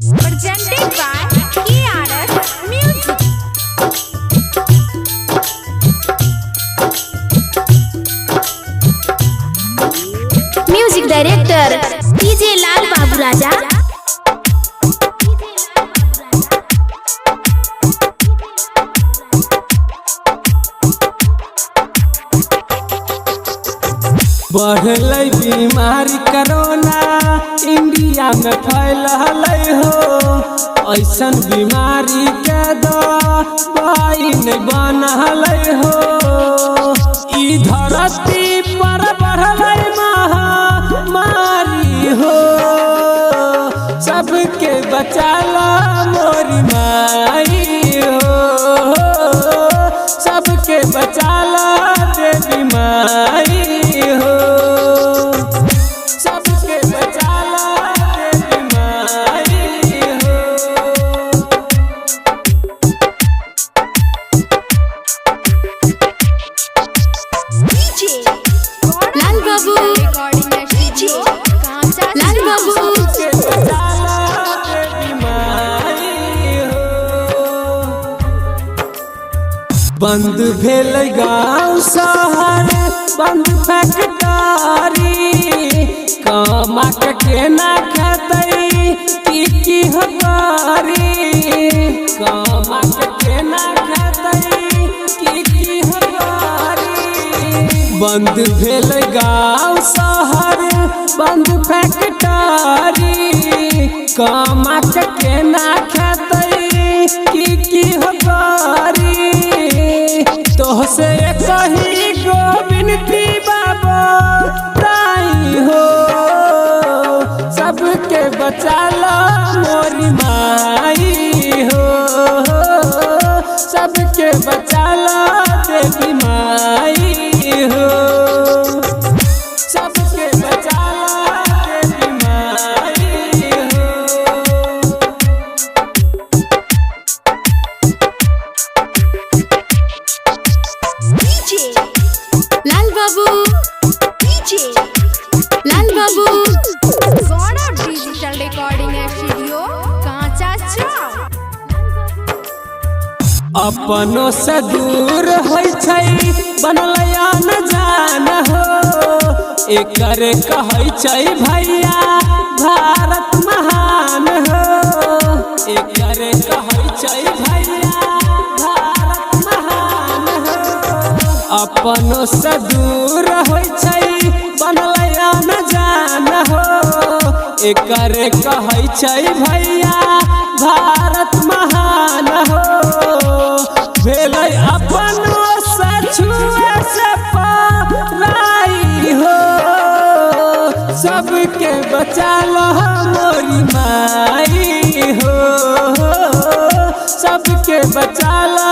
Presented by KRS Music. Music Director DJ Lal Babu Raja. बढ़ल बीमारी corona India में फैलल हो। ऐसन बीमारी के दवाई नहीं बनल हो। ई धरती पर बढ़ल महामारी हो। सबके बचाला मोरी माई हो। सबके बचाला देवी माई हो। सबके बचाला देवी माई हो। DJ Lal Babu. DJ Lal Babu. सबके बचाला देवी माई हो। बंद भेल गाँव शहर बंद फैक्टरी कमा के ना खेतै की हकारी। कमा के ना खेतै की हकारी। बंद भेल गाँव शहर बंद फैक्टरी कमा के ना खेतै की हकारी। तोहसे कही गो बिनती बाबा ताई हो। सबके बचाला मोरी माई हो। सबके बचाला देवी माई हो। सबके बचाला देवी माई हो। DJ Lal Babu. DJ Lal Babu. Gona Digital Recording Studio Kancha Chowk. अपनों से दूर होई छै बनल न जान हो। एकर कहै छै भैया भारत महान हो। एकर कहै छै भैया भारत महान हो। अपनों से दूर होई छै बनल न जान हो। एकर कहै छै भैया भारत महान हो। भेल अपनों से छुए से पराई हो। सबके बचाला मोरी माई हो। सबके बचाला